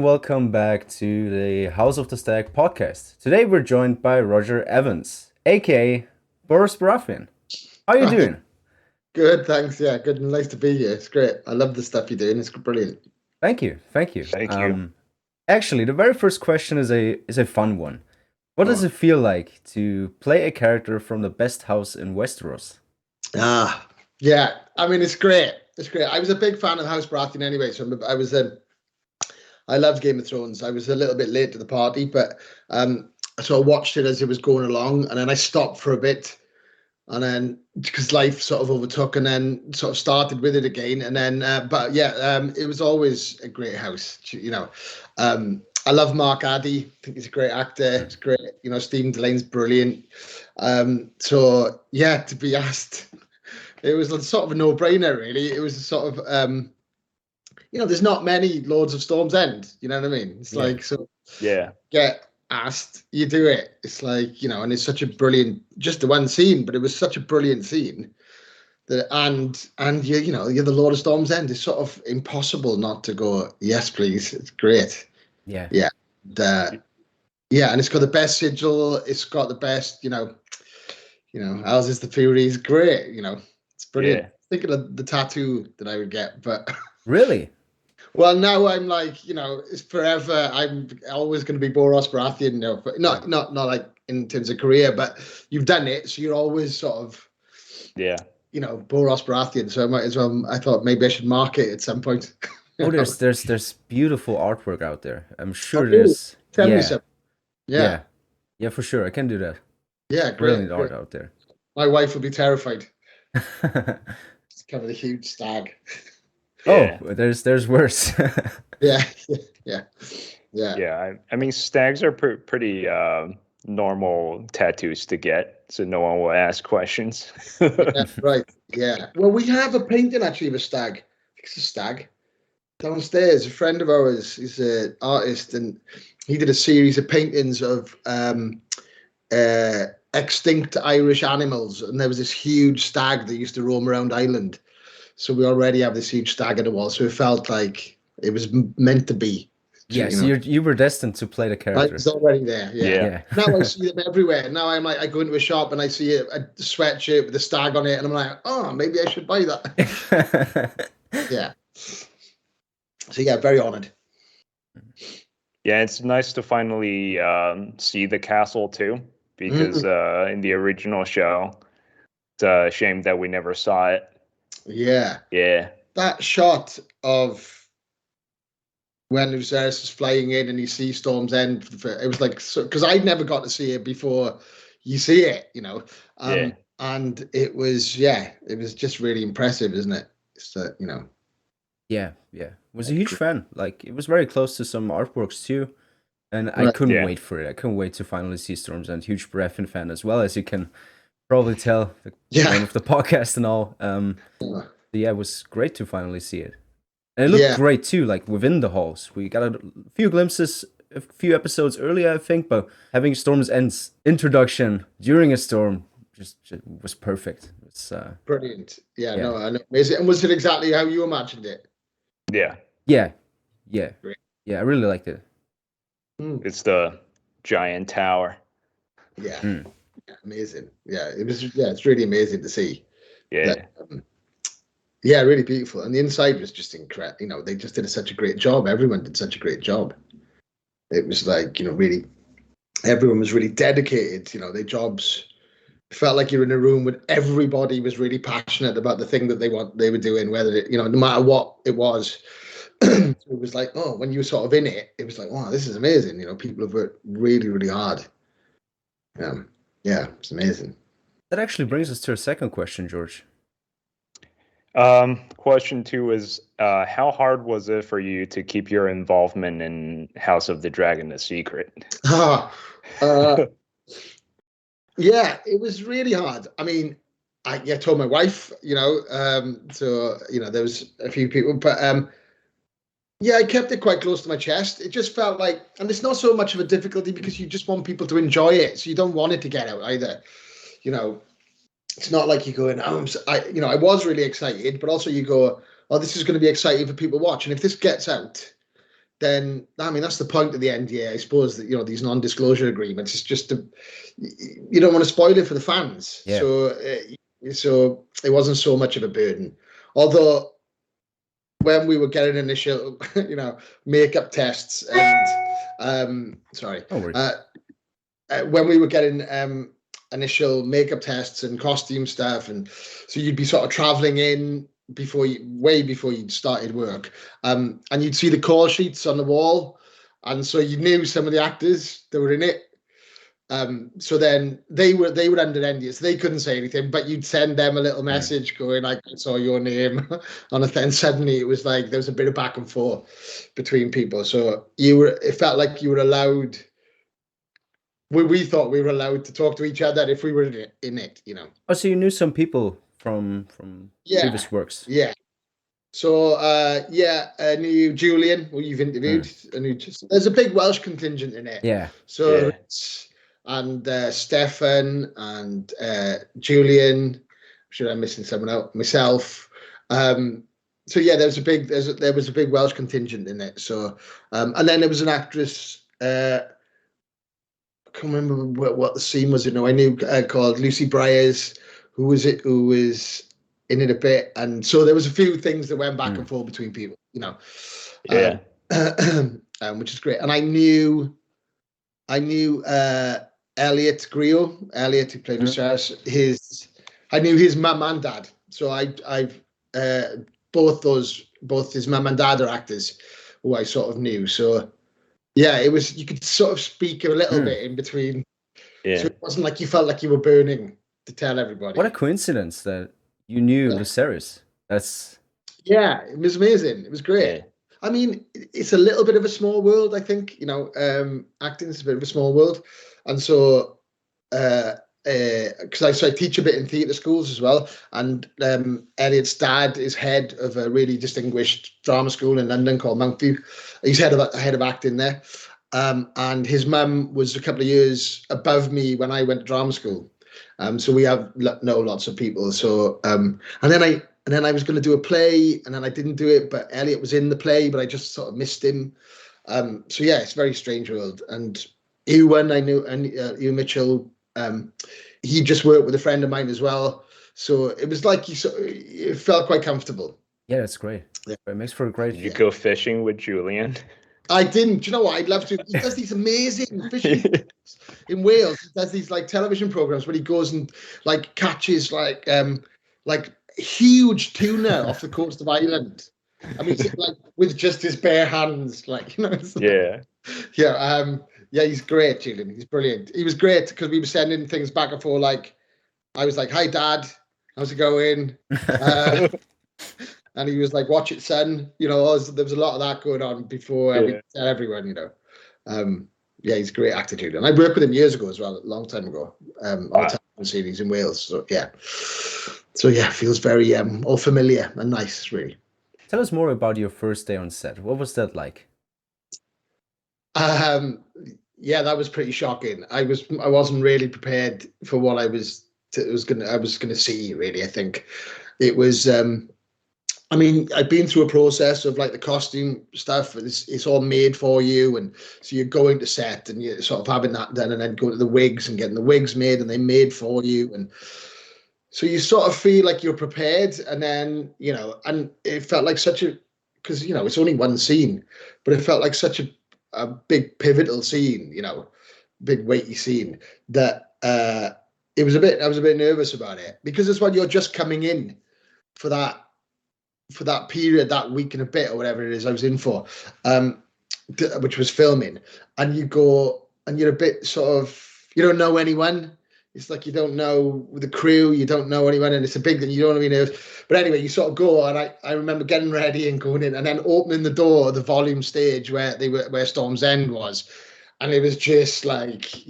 welcome back to the House of the Stag podcast. Today we're joined by Roger Evans, aka Borros Baratheon. How are you Hi. doing? Good, thanks. Yeah, good and nice to be here. It's great. I love the stuff you're doing. It's brilliant. Thank you, thank you. Thank you. Actually, the very first question is a fun one. What does Oh. it feel like to play a character from the best house in Westeros? Yeah. I mean, it's great. It's great. I was a big fan of House Baratheon anyway, so I loved Game of Thrones. I was a little bit late to the party, but so I watched it as it was going along, and then I stopped for a bit, and then because life sort of overtook, and then sort of started with it again, and then it was always a great house. I love Mark Addy. I think he's a great actor. It's great. Stephen Delaney's brilliant. So yeah, to be asked, it was sort of a no-brainer, really. It was a sort of there's not many Lords of Storm's End. You know what I mean? It's like, so Yeah. get asked, you do it. It's like, and it's such a brilliant, just the one scene, but it was such a brilliant scene that, and you're the Lord of Storm's End. It's sort of impossible not to go, yes, please. It's great. Yeah. Yeah. And it's got the best sigil. It's got the best, ours is the Fury. It's great. It's brilliant. Yeah. Thinking of the tattoo that I would get, but Really? well, now I'm like, it's forever. I'm always going to be Borros Baratheon, but not like in terms of career, but you've done it, so you're always sort of, Borros Baratheon. So I might as well. I thought maybe I should mark it at some point. Oh, there's beautiful artwork out there. I'm sure really? there's. Tell me Yeah, something. yeah, yeah, for sure. I can do that. Yeah, Brilliant great. art out there. My wife would be terrified. It's kind of a huge stag. Yeah. Oh, there's worse. Yeah. I mean, stags are pretty normal tattoos to get, so no one will ask questions. Yeah, right. Yeah. Well, we have a painting actually of a stag. It's a stag downstairs. A friend of ours, he's an artist, and he did a series of paintings of extinct Irish animals, and there was this huge stag that used to roam around Ireland. So we already have this huge stag at the wall, so it felt like it was meant to be. Yeah, so you were destined to play the I character. was already there. Yeah. Now I see them everywhere. Now I'm like, I go into a shop and I see a sweatshirt with a stag on it, and I'm like, oh, maybe I should buy that. Yeah. So yeah, very honoured. Yeah, it's nice to finally see the castle too, because in the original show, it's a shame that we never saw it. Yeah. Yeah. That shot of when Viserys is flying in and you see Storm's End, it was like, because I'd never got to see it before you see it, and it was just really impressive, isn't it? Yeah. Was a huge fan. Like, it was very close to some artworks too, and I couldn't wait for it. I couldn't wait to finally see Storm's End. Huge Baratheon fan as well, as you can probably tell. One of the podcast and all. Yeah, it was great to finally see it. And it looked great too, like within the halls. We got a few glimpses a few episodes earlier, I think, but having Storm's End's introduction during a storm just was perfect. It's brilliant. Yeah, no, I know. And was it exactly how you imagined it? Yeah. Great. Yeah, I really liked it. It's the giant tower. Yeah. Amazing. Yeah, it was. Yeah, it's really amazing to see. Yeah. Yeah, really beautiful. And the inside was just incredible. They just did such a great job. Everyone did such a great job. It was like, really, everyone was really dedicated. Their jobs felt like you're in a room where everybody was really passionate about the thing that they were doing, whether it, no matter what it was. It was like, oh, when you were sort of in it, it was like, wow, this is amazing. People have worked really, really hard. Yeah, it's amazing. That actually brings us to our second question, George. Question 2 is, how hard was it for you to keep your involvement in House of the Dragon a secret? Yeah, it was really hard. I mean, I told my wife, so, there was a few people, but I kept it quite close to my chest. It just felt like, and it's not so much of a difficulty because you just want people to enjoy it. So you don't want it to get out either. It's not like you go in, I was really excited, but also you go, oh, this is going to be exciting for people to watch. And if this gets out, then I mean that's the point of the NDA, I suppose, that these non-disclosure agreements is just you don't want to spoil it for the fans. Yeah. So it wasn't so much of a burden. Although when we were getting initial, makeup tests and when we were getting initial makeup tests and costume stuff, and so you'd be sort of traveling in way before you'd started work, and you'd see the call sheets on the wall, and so you knew some of the actors that were in it. So then they were under NDA, so they couldn't say anything, but you'd send them a little message going like, I saw your name on it. Then suddenly it was like there was a bit of back and forth between people. So it felt like you were allowed. We thought we were allowed to talk to each other if we were in it. Oh, so you knew some people from previous works. Yeah. So I knew Julian, who you've interviewed. There's a big Welsh contingent in it. Yeah. So and Stefan and Julian. Should I'm missing someone out? Myself. So yeah, there was a big Welsh contingent in it. So and then there was an actress. I can't remember what the scene was. I knew called Lucy Briers, who was in it a bit, and so there was a few things that went back and forth between people. Which is great. And I knew Elliot Griot, who played Viserys. I knew his mum and dad. So I've both his mum and dad are actors who I sort of knew. So yeah, it was, you could sort of speak a little bit in between. Yeah. So it wasn't like you felt like you were burning to tell everybody. What a coincidence that you knew Viserys. Yeah, it was amazing. It was great. Yeah. I mean, it's a little bit of a small world, I think. Acting is a bit of a small world. And so, because I teach a bit in theatre schools as well, and Elliot's dad is head of a really distinguished drama school in London called Mountview. He's head of acting there, and his mum was a couple of years above me when I went to drama school. So we know lots of people. So and then I was going to do a play, and then I didn't do it, but Elliot was in the play, but I just sort of missed him. So yeah, it's a very strange world. And Ewan, I knew, and Ewan Mitchell. He just worked with a friend of mine as well, so it was like it felt quite comfortable. Yeah, that's great. Yeah. It makes for a great. Did you go fishing with Julian? I didn't. Do you know what? I'd love to. He does these amazing fishing in Wales. He does these like television programs where he goes and like catches like huge tuna off the coast of Ireland. I mean, like with just his bare hands, like Yeah. Yeah, he's great, Julian. He's brilliant. He was great because we were sending things back and forth. Like, I was like, "Hi, Dad, how's it going?" And he was like, "Watch it, son." There was a lot of that going on before we tell everyone. Yeah, he's a great actor, Julian. I worked with him years ago as well, a long time ago, on a television series in Wales. So yeah, feels very all familiar and nice, really. Tell us more about your first day on set. What was that like? Yeah, that was pretty shocking. I wasn't really prepared for what I was gonna see, really. I think it was I mean, I've been through a process of like the costume stuff. It's all made for you, and so you're going to set and you're sort of having that done, and then go to the wigs and getting the wigs made, and they made for you, and so you sort of feel like you're prepared. And then and it felt like because it's only one scene, but it felt like such a big pivotal scene, big weighty scene, that I was a bit nervous about it, because it's when you're just coming in for that period, that week and a bit or whatever it is I was in for, which was filming, and you go and you're a bit sort of, you don't know anyone. It's like you don't know the crew, you don't know anyone, and it's a big thing, you don't want to be nervous. But anyway, you sort of go, and I remember getting ready and going in, and then opening the door of the volume stage where Storm's End was, and it was just like,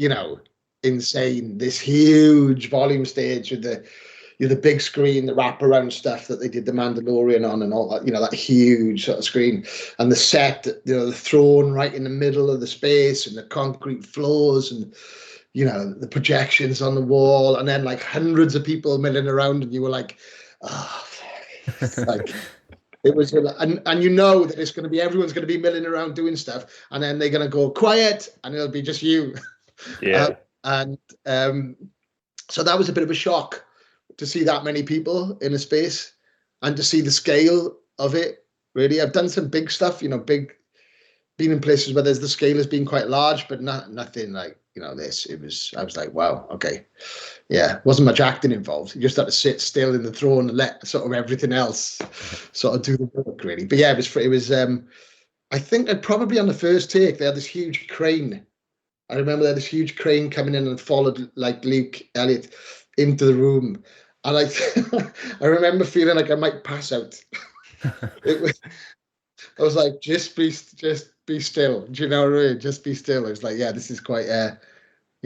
insane. This huge volume stage with the big screen, the wraparound stuff that they did the Mandalorian on, and all that, that huge sort of screen, and the set, the throne right in the middle of the space, and the concrete floors, and the projections on the wall, and then like hundreds of people milling around, and you were like, oh, like, It was, and you know that it's going to be, everyone's going to be milling around doing stuff, and then they're going to go quiet, and it'll be just you. Yeah. So that was a bit of a shock to see that many people in a space, and to see the scale of it. Really, I've done some big stuff, been in places where the scale has been quite large, but nothing like this. I was like, wow, okay. Yeah, wasn't much acting involved. You just had to sit still in the throne and let sort of everything else sort of do the work, really. But yeah, it was. I think that probably on the first take they had this huge crane. I remember they had this huge crane coming in and followed like Luke Elliott into the room, and I remember feeling like I might pass out. I was like, just be still. Do you know what I mean? Just be still. I was like, yeah, this is quite. Yeah,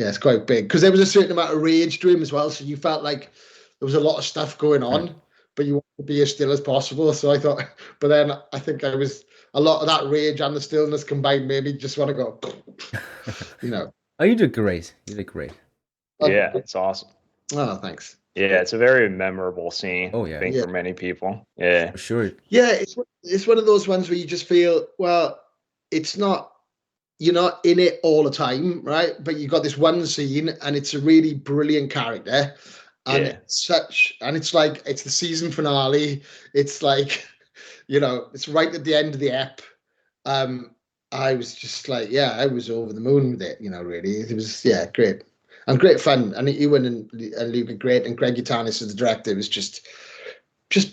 it's quite big because there was a certain amount of rage to him as well. So you felt like there was a lot of stuff going on, but you wanted to be as still as possible. So I thought, but then I think I was a lot of that rage and the stillness combined made me just want to go, Oh, you did great. You did great. Yeah, it's awesome. Oh, thanks. Yeah, it's a very memorable scene. Oh, yeah. I think for many people. Yeah. For sure. Yeah, it's one of those ones where you just feel, well, it's not. You're not in it all the time, right? But you got this one scene, and it's a really brilliant character, and it's like it's the season finale. It's like, it's right at the end of the ep. I was just like, I was over the moon with it. Really, it was great and great fun. And Ewan and Luke are great, and Greg Utanis as the director was just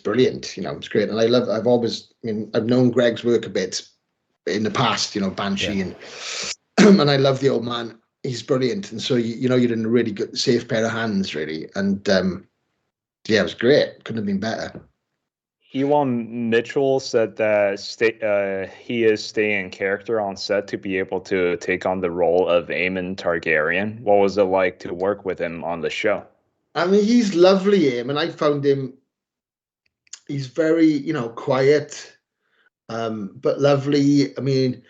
brilliant. It's great, and I've known Greg's work a bit in the past, Banshee and I love the old man. He's brilliant, and so you're in a really good, safe pair of hands, really. And it was great. Couldn't have been better. Ewan Mitchell said that he is staying in character on set to be able to take on the role of Aemond Targaryen. What was it like to work with him on the show? I mean, he's lovely, Aemond. I found him. He's very, quiet. But lovely. I mean,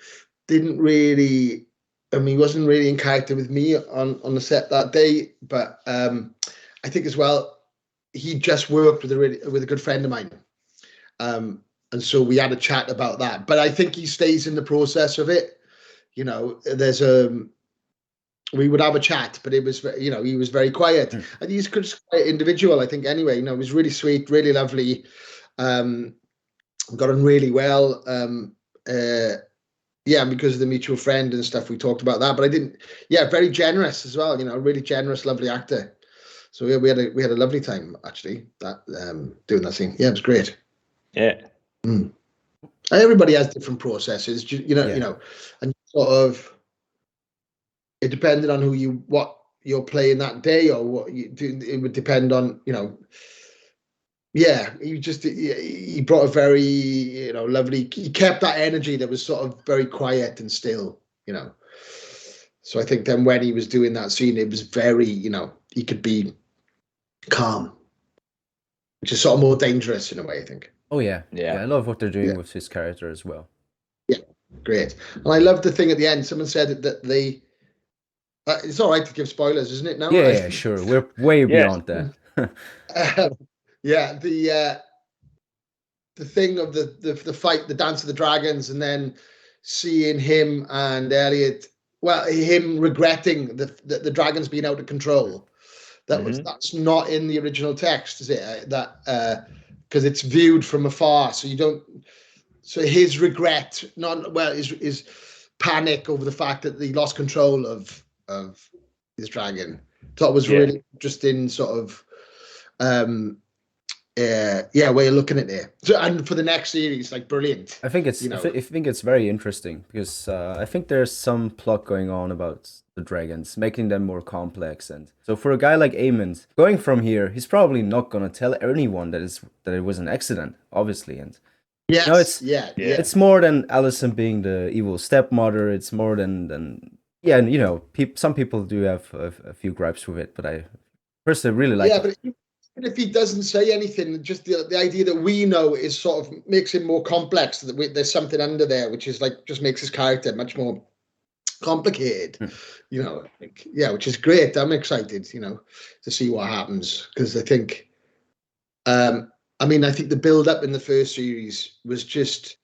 he wasn't really in character with me on the set that day. But I think as well, he just worked with a good friend of mine, and so we had a chat about that. But I think he stays in the process of it. There's we would have a chat, but it was he was very quiet, and he's a quiet individual. I think anyway. He was really sweet, really lovely. Got on really well, because of the mutual friend and stuff. We talked about that, but very generous as well. Really generous, lovely actor. So we had a lovely time actually. That doing that scene. Yeah, it was great. Yeah. Everybody has different processes, and sort of it depended on what you're playing that day or what you do. It would depend on Yeah, he brought a very, lovely, he kept that energy that was sort of very quiet and still, So I think then when he was doing that scene, it was very, he could be calm, which is sort of more dangerous in a way, I think. Oh, yeah. I love what they're doing with his character as well. Yeah, great. And I love the thing at the end. Someone said that it's all right to give spoilers, isn't it? Now, yeah, sure. We're way beyond that. The thing of the fight, the Dance of the Dragons, and then seeing him and Elliot, him regretting the dragons being out of control. That's not in the original text, is it? That because it's viewed from afar, so you don't. So his regret, his panic over the fact that he lost control of his dragon. Thought was really interesting, sort of. Way of looking at it. So, and for the next series, like brilliant. I think it's very interesting because I think there's some plot going on about the dragons, making them more complex, and so for a guy like Aemond, going from here, he's probably not gonna tell anyone that it was an accident, obviously, and it's more than Alicent being the evil stepmother. It's more than and some people do have a few gripes with it, but I personally really like it. But if he doesn't say anything, just the idea that we know is sort of makes him more complex. That there's something under there, which is like just makes his character much more complicated. Which is great. I'm excited, to see what happens because I think, I mean, I think the build-up in the first series was just...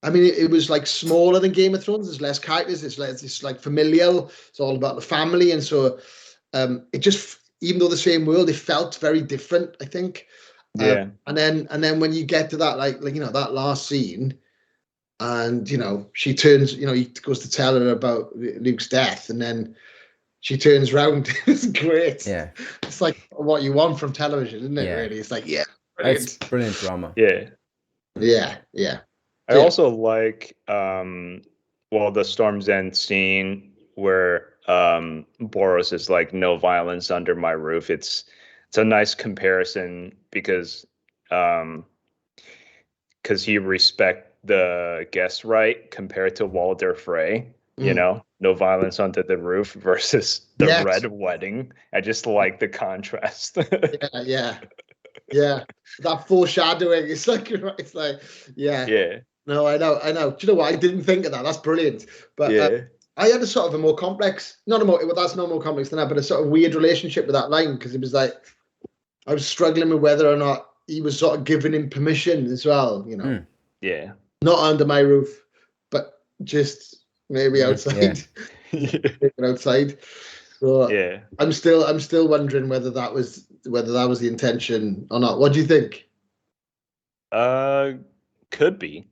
I mean, it was like smaller than Game of Thrones. There's less characters. It's like familial. It's all about the family, and so it just, even though the same world, it felt very different, I think. Yeah. And then when you get to that, like that last scene, and she turns, he goes to tell her about Luke's death, and then she turns around. It's great. Yeah. It's like what you want from television, isn't it? Yeah. Really, it's like, yeah, It's brilliant. brilliant drama. Yeah. Yeah. I also like the Storm's End scene where Borros is like, no violence under my roof. It's a nice comparison because he respect the guest right compared to Walder Frey. No violence under the roof versus the Red Wedding. I just like the contrast. Yeah. That foreshadowing. It's like, yeah. No, I know. Do you know what? I didn't think of that. That's brilliant. But I had a sort of a more complex, that's not more complex than that, but a sort of weird relationship with that line, because it was like, I was struggling with whether or not he was sort of giving him permission as well, Yeah. Not under my roof, but just maybe outside. Outside. So I'm still wondering whether that was the intention or not. What do you think? Could be.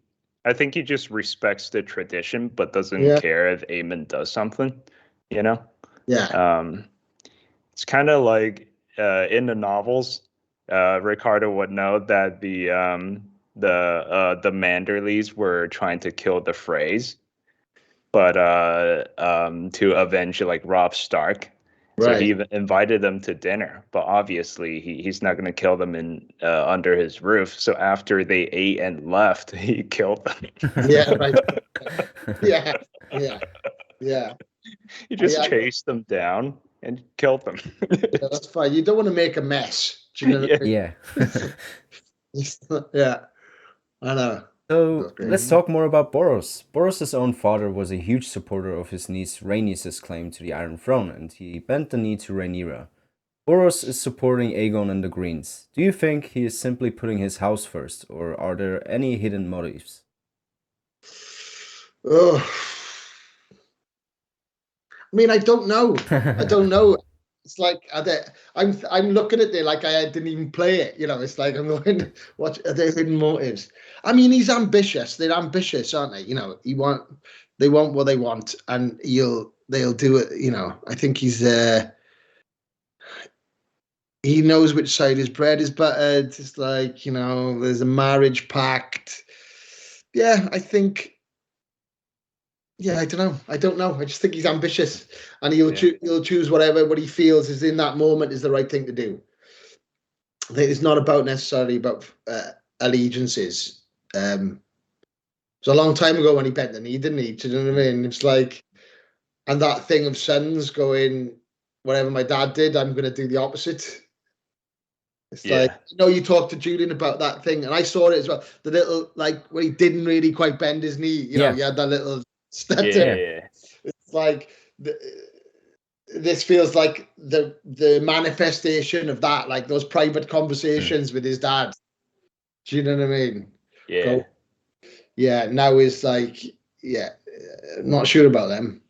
I think he just respects the tradition, but doesn't care if Aemond does something. Yeah. It's kind of like in the novels. Ricardo would know that the Manderleys were trying to kill the Freys, but to avenge like Robb Stark. So he invited them to dinner, but obviously he's not going to kill them in under his roof. So after they ate and left, he killed them. Yeah, right. Yeah. He just chased them down and killed them. That's fine. You don't want to make a mess. Do you know what I mean? Yeah. Yeah. I know. So let's talk more about Borros. Borros' own father was a huge supporter of his niece Rhaenys' claim to the Iron Throne, and he bent the knee to Rhaenyra. Borros is supporting Aegon and the Greens. Do you think he is simply putting his house first, or are there any hidden motives? Oh. I mean, I don't know. It's like, I'm looking at it like I didn't even play it. It's like I'm going, what are their hidden motives? I mean, he's ambitious. They're ambitious, aren't they? They want what they want, and they'll do it. I think he knows which side his bread is buttered. It's like, there's a marriage pact. Yeah, I think. Yeah, I don't know. I just think he's ambitious, and he'll choose what he feels is in that moment is the right thing to do. I think it's not necessarily about allegiances. It was a long time ago when he bent the knee, didn't he? Do you know what I mean? It's like, and that thing of sons going, whatever my dad did, I'm going to do the opposite. It's like, you talked to Julian about that thing, and I saw it as well. The little, like, when he didn't really quite bend his knee, he had that little stutter. It's like this feels like the manifestation of that, like those private conversations with his dad. Do you know what I mean? Now is like, not sure about them.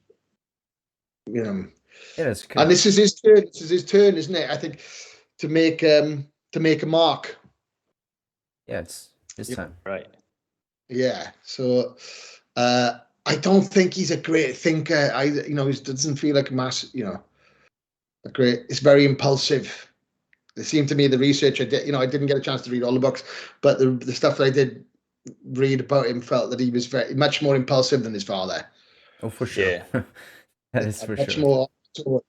That's cool. And this is his turn. This is his turn, isn't it? I think to make a mark. Yeah, it's his time. Right. Yeah. So I don't think he's a great thinker. He doesn't feel like it's very impulsive. It seemed to me the research I did, I didn't get a chance to read all the books, but the stuff that I did read about him felt that he was very much more impulsive than his father. Oh, for sure. Yeah. That is for much sure. More,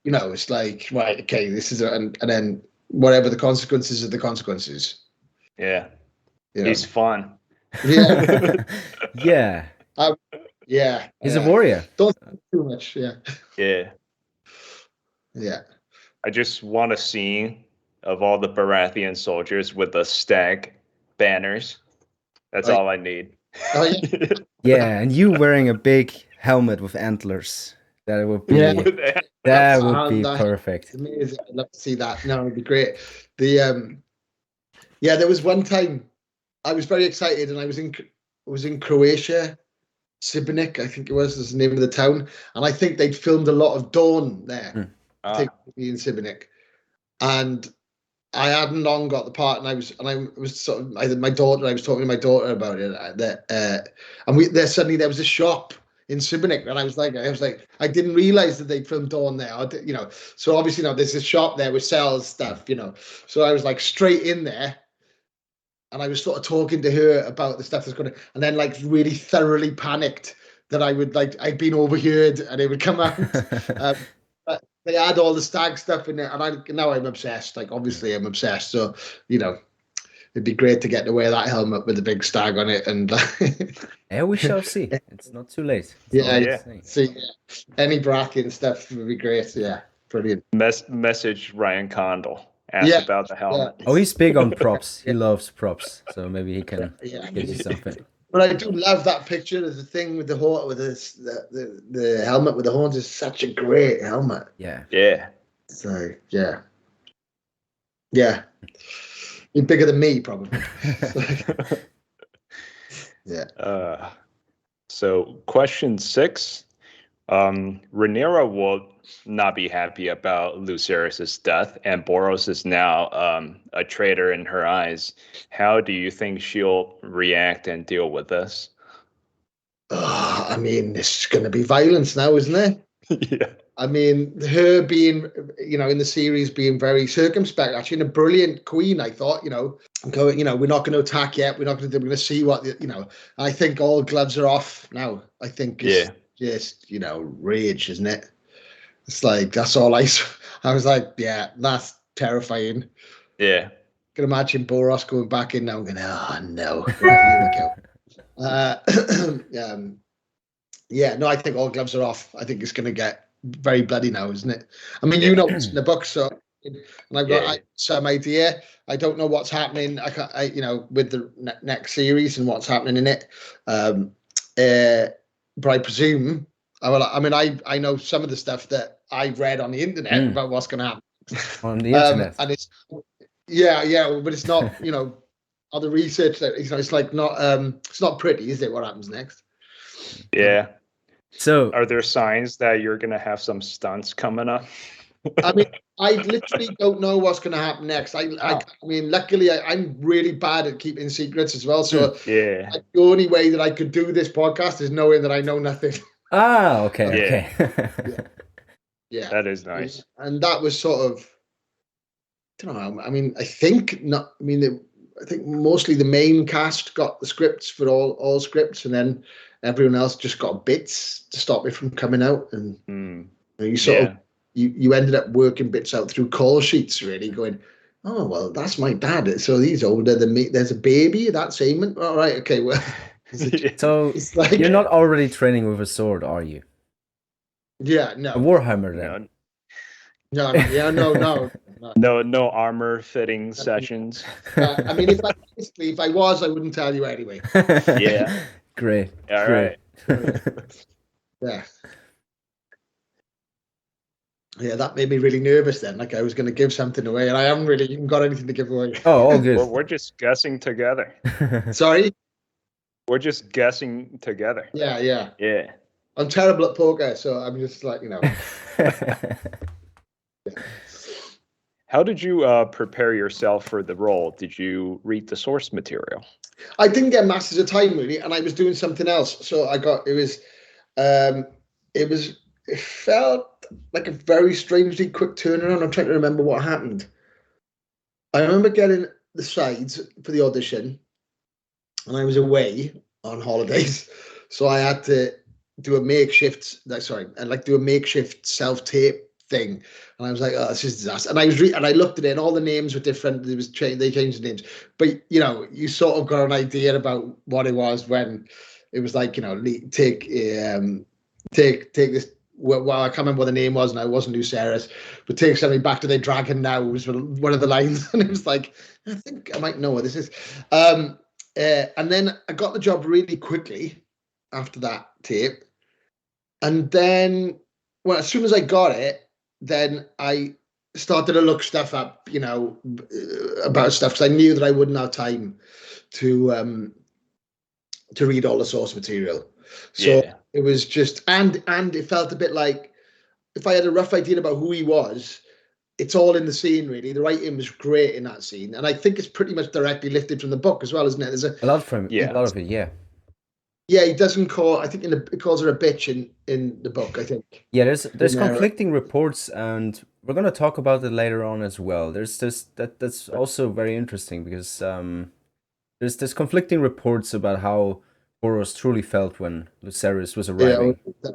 it's like, right, okay, this is and then whatever the consequences of the consequences. Yeah. He's fun. Yeah. Yeah. Yeah. He's a warrior. Don't think too much. Yeah. Yeah. I just want a scene of all the Baratheon soldiers with the Stag banners. That's all I need. Oh, yeah. Yeah, and you wearing a big helmet with antlers. That would be perfect. Amazing. I'd love to see that. No, it'd be great. The Yeah, there was one time I was very excited, and I was in Croatia, Sibnik, I think it was the name of the town, and I think they'd filmed a lot of Dawn there. I think in Sibnik, and I hadn't long got the part, and I was sort of I was talking to my daughter about it. And there was a shop in Sibnik, and I was like, I didn't realize that they'd filmed Dawn there. So obviously now there's a shop there which sells stuff, So I was like straight in there. And I was sort of talking to her about the stuff that's going to, and then like really thoroughly panicked that I'd been overheard and it would come out. But they had all the Stag stuff in there, and now I'm obsessed. Like, obviously I'm obsessed. So, it'd be great to get to wear that helmet with the big Stag on it. And yeah, we shall see. It's not too late. See, any Baratheon stuff would be great. Yeah, brilliant. Message Ryan Condal. Ask about the helmet. Yeah. Oh, he's big on props. He loves props, so maybe he can get you something. But I do love that picture of the thing with the horn, with the helmet with the horns. Is such a great helmet. Yeah. So yeah. You're bigger than me, probably. Yeah. So question 6. Rhaenyra will not be happy about Lucerys' death, and Borros is now a traitor in her eyes. How do you think she'll react and deal with this? I mean, it's going to be violence now, isn't it? Yeah. I mean, her being, in the series being very circumspect, actually, and a brilliant queen, I thought, going, we're not going to attack yet. We're going to see what, I think all gloves are off now. I think it's just, rage, isn't it? It's like, that's all I was like, yeah, that's terrifying. Yeah. I can imagine Borros going back in now and going, oh, no. Right, here we go. No, I think all gloves are off. I think it's going to get very bloody now, isn't it? I mean, it's in the book, so, and I've got some idea. I don't know what's happening, with the next series and what's happening in it. But I presume, I know some of the stuff that I've read on the internet about what's going to happen. On the internet. And it's, but it's not, all the research that, it's like not, it's not pretty, is it, what happens next? Yeah. So are there signs that you're going to have some stunts coming up? I mean, I literally don't know what's going to happen next. I mean, luckily, I'm really bad at keeping secrets as well. So the only way that I could do this podcast is knowing that I know nothing. Okay. Yeah, that is nice. And that was sort of, I don't know. I mean, I think not. I mean, I think mostly the main cast got the scripts for all scripts, and then everyone else just got bits to stop it from coming out. And you sort of. You ended up working bits out through call sheets, really, going, oh, well, that's my dad. So he's older than me. There's a baby. That's Aemond. All right. Okay. Well, so like, you're not already training with a sword, are you? Yeah. No. A Warhammer, then? No. Yeah. No. No armor fitting sessions. I mean, if I was, I wouldn't tell you anyway. Yeah. Great. All right. Yeah. Yeah, that made me really nervous then. Like I was going to give something away, and I haven't really even got anything to give away. Oh, all good. We're just guessing together. Sorry? We're just guessing together. Yeah. I'm terrible at poker, so I'm just like, How did you prepare yourself for the role? Did you read the source material? I didn't get masses of time, really, and I was doing something else. So it felt like a very strangely quick turnaround. I'm trying to remember what happened. I remember getting the sides for the audition, and I was away on holidays, so I had to do a makeshift self-tape thing. And I was like, oh, this is a disaster. And I looked at it, and all the names were different. They changed the names, but you sort of got an idea about what it was when it was like, take this. Well, I can't remember what the name was, and I wasn't Lucerys, but take something back to their dragon now was one of the lines, and it was like, I think I might know what this is. And then I got the job really quickly after that tape, and then, well, as soon as I got it, then I started to look stuff up, about stuff, because I knew that I wouldn't have time to read all the source material. So it was just, and it felt a bit like, if I had a rough idea about who he was, it's all in the scene, really. The writing was great in that scene, and I think it's pretty much directly lifted from the book as well, isn't it? There's a lot from a lot of it, yeah. Yeah, he doesn't call. I think he calls her a bitch in the book, I think. Yeah, there's conflicting reports, and we're gonna talk about it later on as well. There's that's also very interesting, because there's conflicting reports about how Borros truly felt when Lucerys was arriving. Yeah,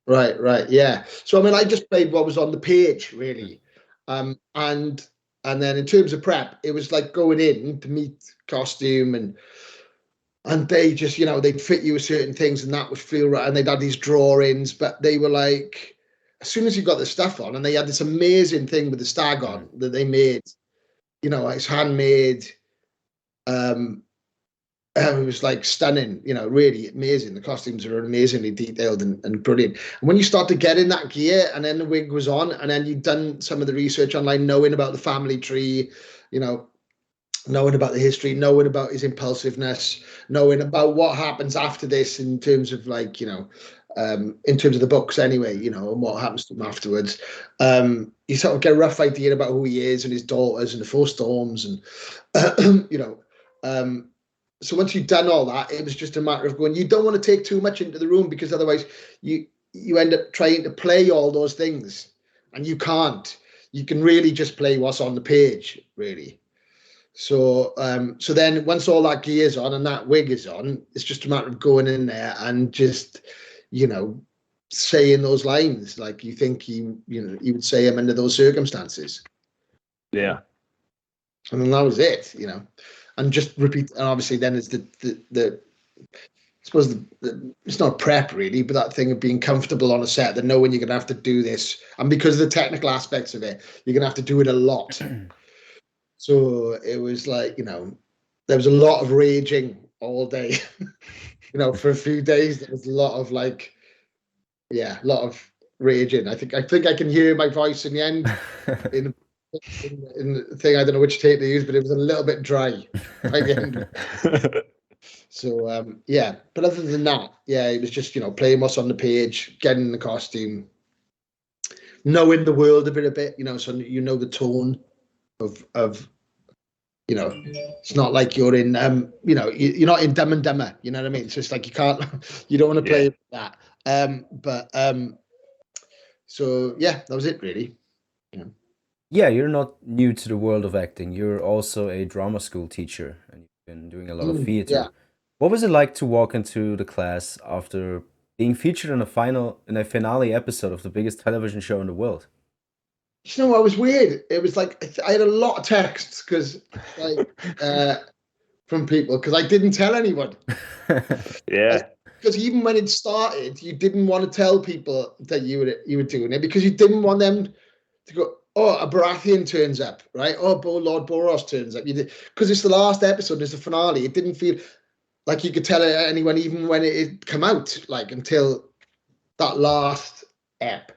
right, yeah. So I mean, I just played what was on the page, really, and then in terms of prep, it was like going in to meet costume, and they just, they'd fit you with certain things, and that would feel right, and they'd have these drawings, but they were like, as soon as you got the stuff on, and they had this amazing thing with the stag on that they made, it's handmade. It was like stunning, really amazing. The costumes are amazingly detailed and brilliant. And when you start to get in that gear, and then the wig was on, and then you'd done some of the research online, knowing about the family tree, knowing about the history, knowing about his impulsiveness, knowing about what happens after this in terms of in terms of the books anyway, and what happens to him afterwards. You sort of get a rough idea about who he is and his daughters and the four storms, and so once you've done all that, it was just a matter of going. You don't want to take too much into the room, because otherwise you end up trying to play all those things, and you can't. You can really just play what's on the page, really. So then once all that gear's on and that wig is on, it's just a matter of going in there and just, saying those lines like you think you would say them under those circumstances. Yeah. And then that was it, and just repeat. And obviously then it's the I suppose it's not prep really, but that thing of being comfortable on a set, that knowing you're going to have to do this. And because of the technical aspects of it, you're going to have to do it a lot. So it was like, there was a lot of raging all day, for a few days. There was a lot of a lot of raging. I think I can hear my voice in the end in the thing. I don't know which tape they used, but it was a little bit dry by the end. So, but other than that, it was just, playing what's on the page, getting the costume, knowing the world of it a bit, so the tone of it's not like you're in, you're not in Dumb and Dumber, you know what I mean? So it's like you don't want to play that. So that was it really. Yeah, you're not new to the world of acting. You're also a drama school teacher, and you've been doing a lot of theater. Yeah. What was it like to walk into the class after being featured in a finale episode of the biggest television show in the world? What was weird? It was like I had a lot of texts from people, because I didn't tell anyone. Yeah. Because even when it started, you didn't want to tell people that you were doing it, because you didn't want them to go, oh, a Baratheon turns up, right? Oh, Lord Borros turns up. Because it's the last episode, it's the finale. It didn't feel like you could tell anyone, even when it come out, until that last ep.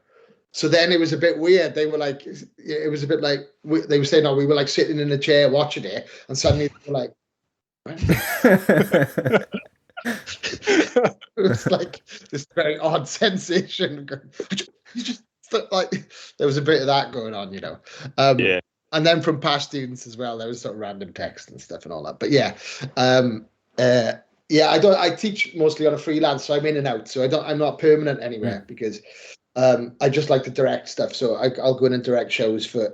So then it was a bit weird. They were like, it was a bit like, they were saying, oh, we were sitting in a chair watching it, and suddenly they were like, it was like this very odd sensation. You just there was a bit of that going on, And then from past students as well, there was sort of random text and stuff and all that. But I teach mostly on a freelance, so I'm in and out. So I'm not permanent anywhere, because I just like to direct stuff. So I'll go in and direct shows for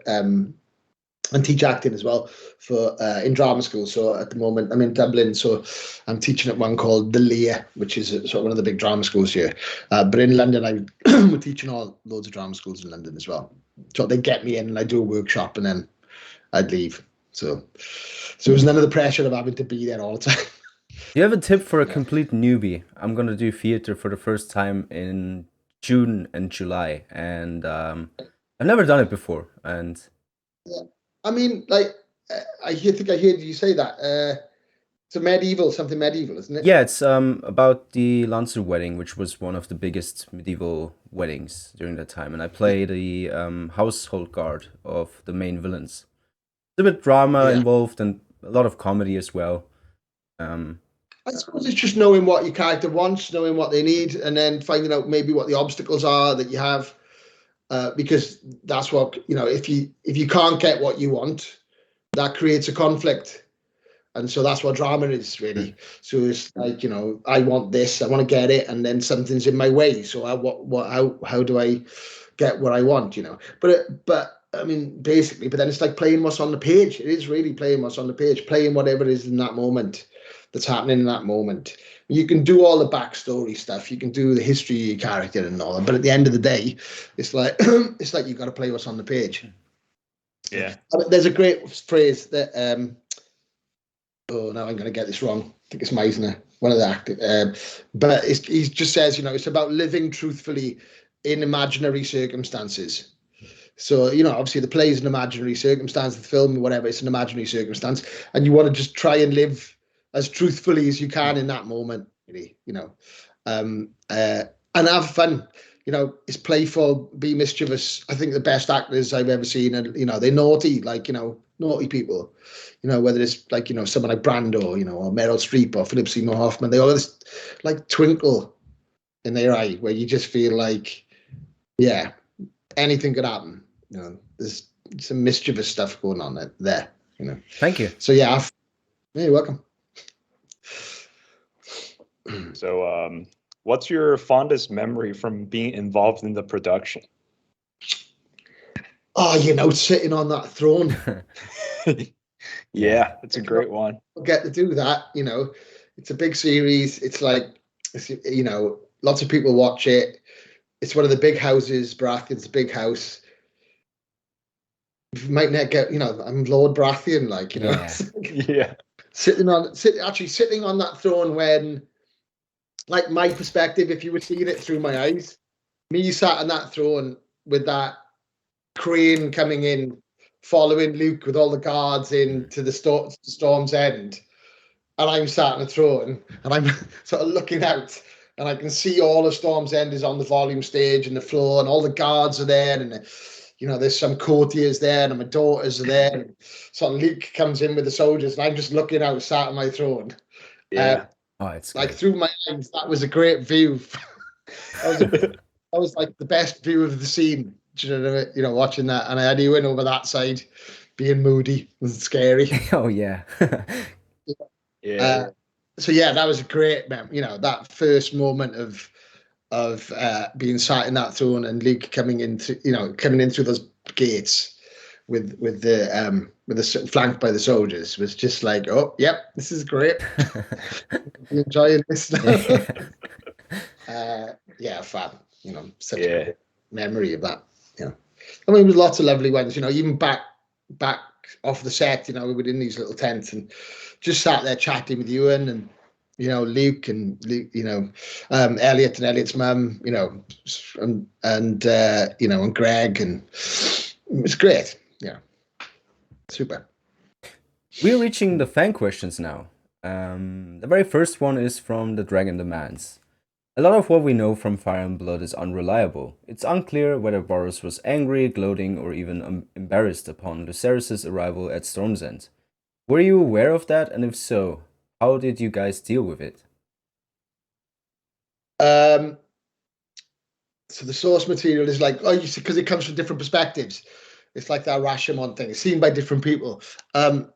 and teach acting as well for in drama school. So at the moment I'm in Dublin, so I'm teaching at one called the Lear, which is sort of one of the big drama schools here. But in London, we're teaching loads of drama schools in London as well. So they get me in and I do a workshop, and then I'd leave. So there's none of the pressure of having to be there all the time. Do you have a tip for a complete newbie? I'm gonna do theater for the first time in June and July, and I've never done it before. And I mean, I think I heard you say that. something medieval, isn't it? Yeah, it's about the Lancer wedding, which was one of the biggest medieval weddings during that time, and I play the household guard of the main villains. There's a bit drama involved and a lot of comedy as well. I suppose it's just knowing what your character wants, knowing what they need, and then finding out maybe what the obstacles are that you have, because that's what, if you can't get what you want, that creates a conflict, and so that's what drama is really. So it's like, I want this, I want to get it, and then something's in my way. So how do I get what I want? But I mean, basically, but then it's like playing what's on the page. It is really playing what's on the page, playing whatever is in that moment, that's happening in that moment. You can do all the backstory stuff, you can do the history of your character and all that, but at the end of the day, it's like you've got to play what's on the page. Yeah. There's a great phrase that now I'm going to get this wrong. I think it's Meisner, one of the actors, but he just says, it's about living truthfully in imaginary circumstances. So, obviously the play is an imaginary circumstance, the film, whatever, it's an imaginary circumstance, and you want to just try and live as truthfully as you can in that moment, really, and have fun. It's playful, be mischievous. I think the best actors I've ever seen, and they're naughty, naughty people. Whether it's like someone like Brando, or Meryl Streep or Philip Seymour Hoffman, they all have this like twinkle in their eye where you just feel like, yeah, anything could happen. There's some mischievous stuff going on there. Thank you. So yeah, you're welcome. So, what's your fondest memory from being involved in the production? Oh, sitting on that throne. Yeah, it's a great one. I'll get to do that. It's a big series. It's like, lots of people watch it. It's one of the big houses. Baratheon's a big house. You might not get, I'm Lord Baratheon, Yeah. Sitting on that throne when, like, my perspective, if you were seeing it through my eyes, me sat on that throne with that crane coming in, following Luke with all the guards into the Storm's End, and I'm sat on the throne, and I'm sort of looking out, and I can see all the Storm's End is on the volume stage and the floor, and all the guards are there, and there's some courtiers there, and my daughters are there. And so Luke comes in with the soldiers, and I'm just looking out, sat on my throne. Yeah. It's like great. through my eyes. That was a great view. that was like the best view of the scene. Do you know what I mean? Watching that, and I had Ewan over that side, being moody and scary. Oh yeah. Yeah. So yeah, that was a great memory. That first moment of being sat in that throne and Luke coming in through those gates with the flanked by the soldiers was just like, oh yep, this is great. I'm enjoying this now. Fun. Such a good memory of that. I mean, with lots of lovely ones. Even back off the set. We were in these little tents and just sat there chatting with Ewan and Luke and Elliot and Elliot's mum, and Greg, and it was great. Yeah, super. We're reaching the fan questions now. The very first one is from The Dragon Demands. A lot of what we know from Fire and Blood is unreliable. It's unclear whether Borros was angry, gloating, or even embarrassed upon Lucerys' arrival at Storm's End. Were you aware of that, and if so, how did you guys deal with it? So the source material is like, because it comes from different perspectives. It's like that Rashomon thing. It's seen by different people. Because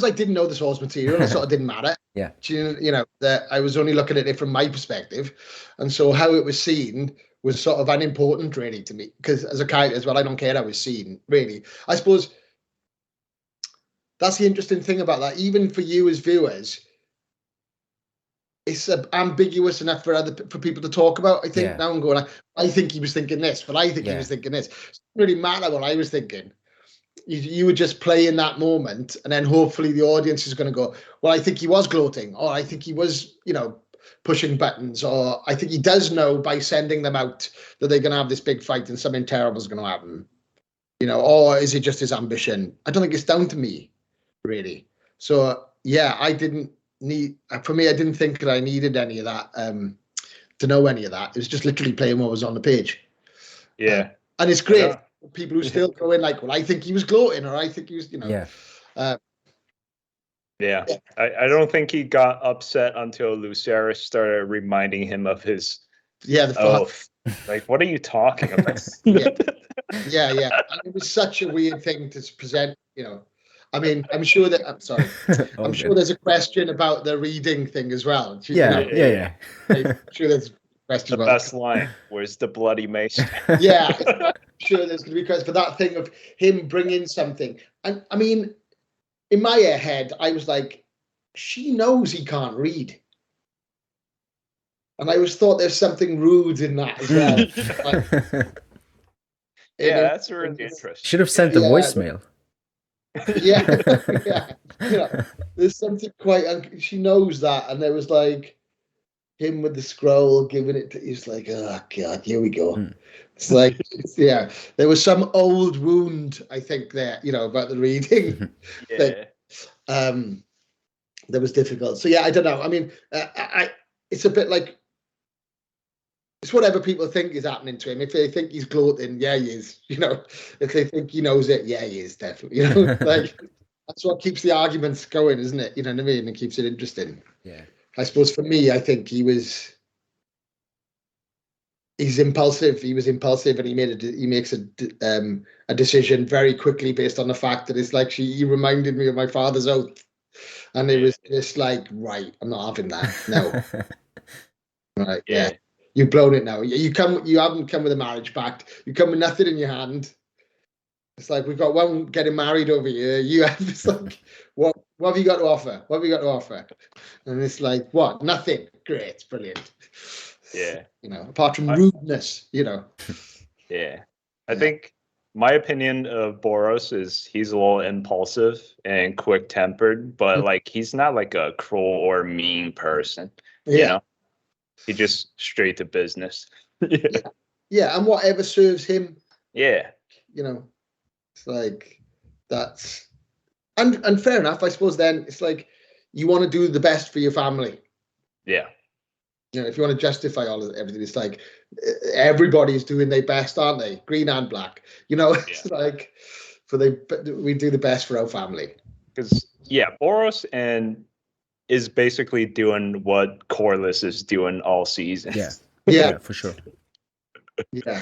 I didn't know the source material, it sort of didn't matter. Yeah. That I was only looking at it from my perspective, and so how it was seen was sort of unimportant really to me, because as a character as well, I don't care how it's seen really. I suppose that's the interesting thing about that. Even for you as viewers, it's ambiguous enough for people to talk about. I think now I'm going, I think he was thinking this, but I think he was thinking this. It doesn't really matter what I was thinking. You would just play in that moment, and then hopefully the audience is going to go, well, I think he was gloating, or I think he was, pushing buttons, or I think he does know by sending them out that they're going to have this big fight and something terrible is going to happen, or is it just his ambition? I don't think it's down to me, really. So yeah, I didn't need. For me, I didn't think that I needed any of that to know any of that. It was just literally playing what was on the page. Yeah, and it's great. People who still go in like, well, I think he was gloating, or I think he was, Yeah. Yeah. I don't think he got upset until Lucerys started reminding him of his oath. Like, what are you talking about? Yeah. And it was such a weird thing to present, I mean, I'm sure that I'm sure there's a question about the reading thing as well. Yeah. I'm sure there's a question the about best line. Where's the bloody Maester? Yeah, I'm sure there's going to be questions for that thing of him bringing something. And I mean, in my head, I was like, she knows he can't read. And I always thought there's something rude in that as well. That's really interesting. Should have sent the voicemail. Yeah. There's something quite. She knows that, and there was like him with the scroll giving it. He's like, oh god, here we go. It's like, there was some old wound, I think, there, about the reading. That was difficult. So yeah, I don't know. I mean, it's a bit like, it's whatever people think is happening to him. If they think he's gloating, yeah, he is. If they think he knows it, yeah, he is definitely. Like that's what keeps the arguments going, isn't it? You know what I mean? It keeps it interesting. Yeah. I suppose for me, I think he's impulsive. He was impulsive, and he makes a decision very quickly based on the fact that it's like he reminded me of my father's oath, and it was just like, right, I'm not having that. No. Right. Yeah. You've blown it now. You haven't come with a marriage pact. You come with nothing in your hand. It's like, we've got one getting married over here. You have, it's like, what have you got to offer? What have you got to offer? And it's like, what? Nothing. Great. Brilliant. Yeah. Apart from rudeness, Yeah. I think my opinion of Borros is he's a little impulsive and quick-tempered, but like he's not like a cruel or mean person. You know? He just straight to business. Yeah, and whatever serves him. Yeah. It's like that's and fair enough, I suppose. Then it's like you want to do the best for your family. Yeah. If you want to justify everything, it's like everybody's doing their best, aren't they? Green and black. It's like we do the best for our family. Because Borros is basically doing what Corlys is doing all season. Yeah, for sure. Yeah.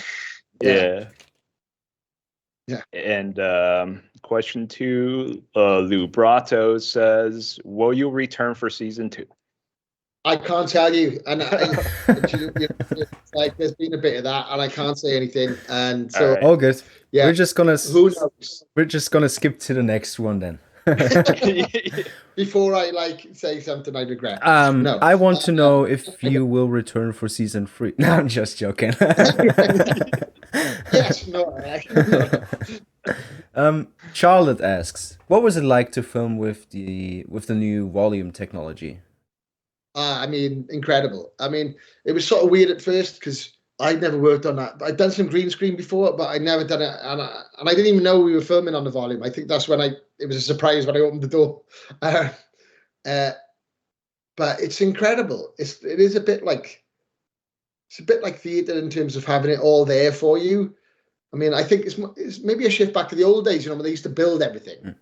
And question 2, Lou Brato says, will you return for season 2? I can't tell you, and it's like there's been a bit of that, and I can't say anything. And so, all good. Yeah, we're just gonna skip to the next one then. Before I say something I regret. No. I want to know if you will return for season 3. No, I'm just joking. Yes, no. Charlotte asks, what was it like to film with the new volume technology? I mean, incredible. I mean, it was sort of weird at first because I'd never worked on that. I'd done some green screen before, but I'd never done it, and I didn't even know we were filming on the volume. I think that's when it was a surprise when I opened the door. But it's incredible. It is a bit like theatre in terms of having it all there for you. I mean, I think it's maybe a shift back to the old days, when they used to build everything.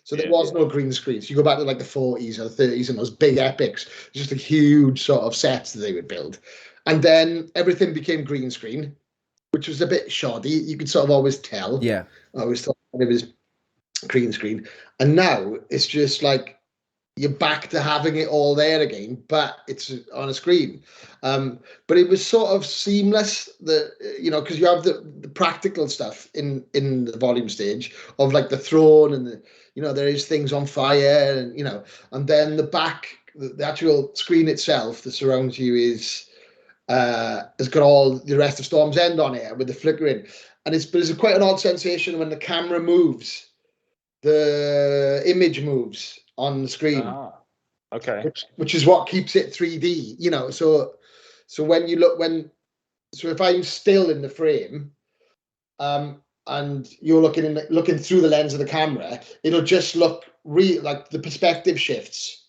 So there was no green screens. You go back to like the 40s or 30s and those big epics, just a huge sort of sets that they would build. And then everything became green screen, which was a bit shoddy. You could sort of always tell. Yeah. I always thought it was green screen. And now it's just like you're back to having it all there again, but it's on a screen. But it was sort of seamless, because you have the practical stuff in the volume stage of like the throne and there is things on fire and then the back, the actual screen itself that surrounds you has got all the rest of Storm's End on it with the flickering, and it's quite an odd sensation when the camera moves, the image moves on the screen. Okay. Which is what keeps it 3D, so when you look, so if I'm still in the frame, and you're looking through the lens of the camera, it'll just look real, like the perspective shifts.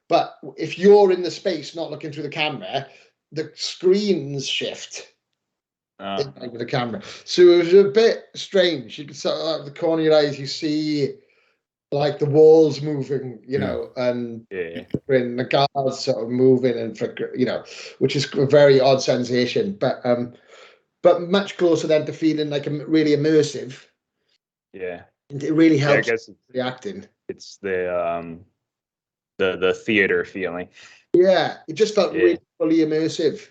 But if you're in the space, not looking through the camera, the screens shift with the camera. So it was a bit strange. You could sort of, out of the corner of your eyes, you see like the walls moving, and the guards sort of moving, and which is a very odd sensation. But much closer then to feeling like really immersive. Yeah, it really helps. I guess the acting. It's the theater feeling. Yeah, it just felt really fully immersive.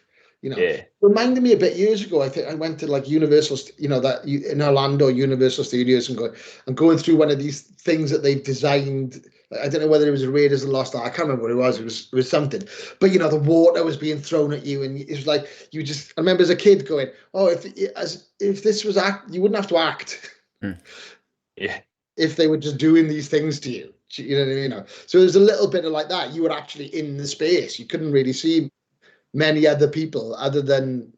Reminded me a bit years ago. I think I went to like Universal, that in Orlando, Universal Studios, and going through one of these things that they've designed. I don't know whether it was Raiders of the Lost Ark. I can't remember what it was. It was something. But the water was being thrown at you, and it was like I remember as a kid going, "Oh, if this was you wouldn't have to act." Yeah. If they were just doing these things to you, So there's a little bit of like that. You were actually in the space. You couldn't really see many other people other than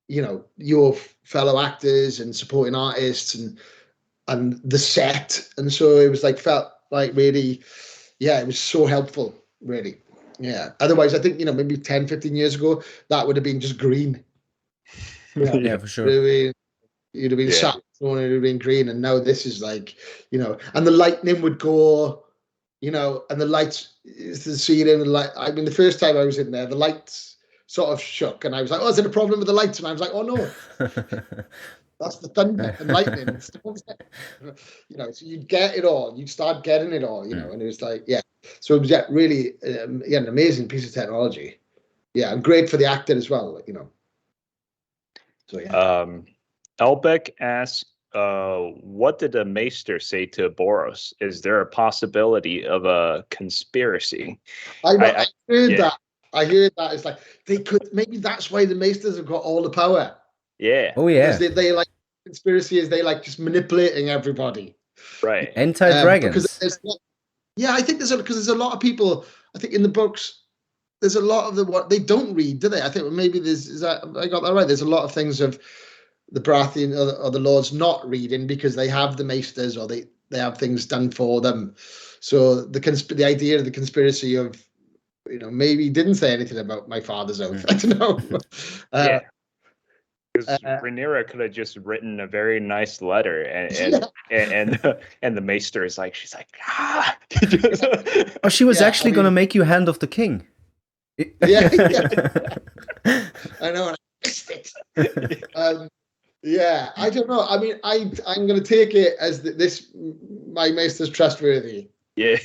your fellow actors and supporting artists and the set, and so it was like felt like really, it was so helpful, really. Otherwise I think maybe 10-15 years ago that would have been just green. Yeah, for sure. You'd have been sat on it, would have been green, and now this is like and the lightning would go, and the lights, the ceiling, and I mean the first time I was in there, the lights sort of shook, and I was like, "Oh, is there a problem with the lights?" And I was like, "Oh no, that's the thunder and lightning." So you'd get it all, you'd start getting it all, and it was like, So it was really, an amazing piece of technology. And great for the actor as well, So Elbeck asks, what did the Maester say to Borros? Is there a possibility of a conspiracy? I heard that. I heard that. It's like they could, maybe that's why the Maesters have got all the power. Yeah. Oh yeah. Because they like conspiracy is they like just manipulating everybody. Right. Anti-dragons. I think because there's a lot of people. I think in the books there's a lot of what they don't read, do they? I think maybe I got that right. There's a lot of things of the Baratheon or the Lords not reading because they have the Maesters or they have things done for them. So the idea of the conspiracy of maybe he didn't say anything about my father's oath. I don't know. Because Rhaenyra could have just written a very nice letter, and the Maester is like, she's like, Oh, she was actually going to make you hand of the king. Yeah. I know. I missed it. I don't know. I mean, I'm going to take it as my Maester's trustworthy. Yeah.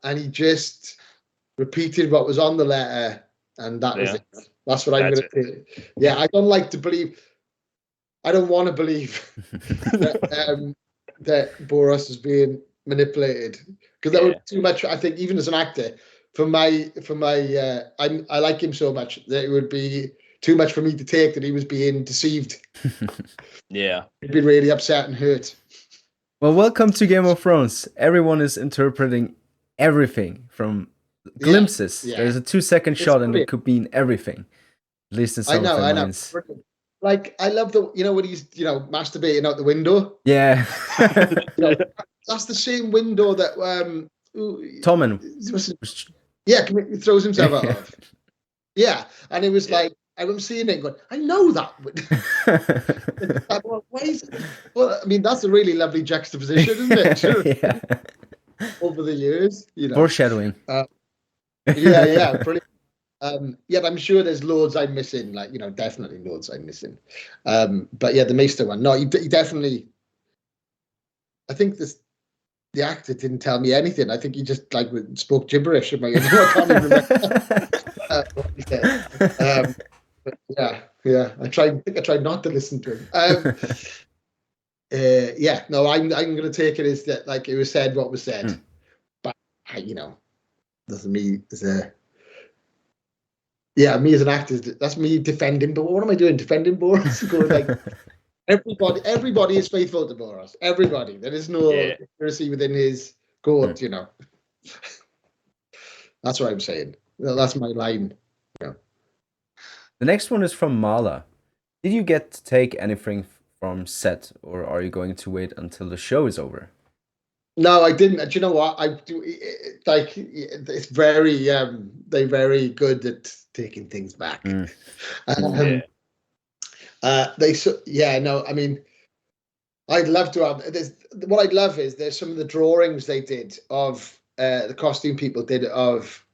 And he just repeated what was on the letter, and that was it. That's what I'm going to say. I don't like to believe. I don't want to believe that Borros is being manipulated, because that would be too much. I think even as an actor, I like him so much that it would be too much for me to take that he was being deceived. Yeah, I'd be really upset and hurt. Well, welcome to Game of Thrones. Everyone is interpreting everything from glimpses. There's a 2-second shot, and it could mean everything. At least in some of the minds. Like, I love when he's masturbating out the window. Yeah. That's the same window that Tommen. He throws himself out of. Yeah, and it was like, I remember seeing it going, I know that. Well, I mean, that's a really lovely juxtaposition, isn't it? Yeah. Over the years, Foreshadowing. Brilliant. Yet I'm sure there's loads I'm missing, definitely loads I'm missing. But the Maester one, no, he definitely. I think the actor didn't tell me anything. I think he just spoke gibberish. I can't even remember what he said. I tried not to listen to him. No, I'm going to take it as that, it was said what was said, but doesn't mean me as an actor, that's me defending. But what am I doing? Defending Borros? Going everybody is faithful to Borros. Everybody. There is no conspiracy within his court. That's what I'm saying. That's my line. The next one is from Mala. Did you get to take anything from set, or are you going to wait until the show is over? No, I didn't. Do you know what? I do like it's very they're very good at taking things back. Yeah. No, I mean, I'd love to have this. What I'd love is there's some of the drawings they did of the costume people did of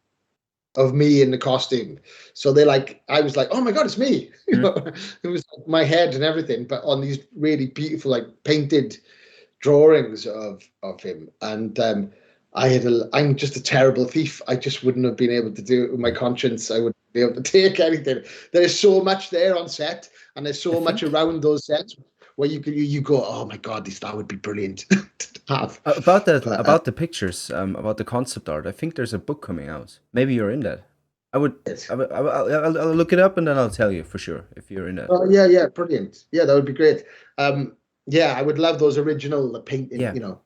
me in the costume. So they're like, I was like, oh my god, it's me. You know, it was like my head and everything, but on these really beautiful, like painted drawings of him. And I'm just a terrible thief. I just wouldn't have been able to do it with my conscience. I wouldn't be able to take anything. There is so much there on set, and there's so much around those sets where you go, oh my god, that would be brilliant to have. About that, about the pictures, about the concept art. I think there's a book coming out. Maybe you're in that. I'll look it up and then I'll tell you for sure if you're in that. Oh yeah, brilliant. Yeah, that would be great. Yeah, I would love those original painting. Yeah. You know,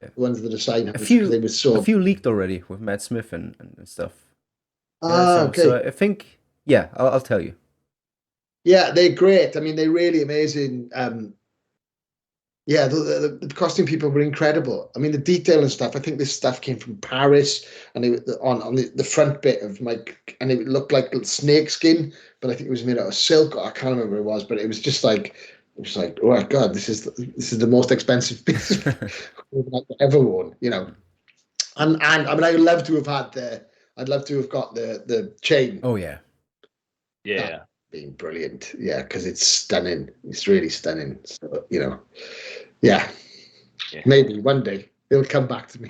the ones that are signed. A few leaked already with Matt Smith and stuff. Okay. So I think, yeah, I'll tell you. Yeah, they're great. I mean, they're really amazing. Yeah, the costume people were incredible. I mean, the detail and stuff. I think this stuff came from Paris, and on the front bit of and it looked like snake skin, but I think it was made out of silk. I can't remember what it was, but it was just like, oh my god, this is the most expensive piece I've ever worn. You know, and I mean, I'd love to have got the chain. Oh yeah. Yeah. Being brilliant, yeah, because it's stunning. It's really stunning. So, you know, yeah. Maybe one day it'll come back to me.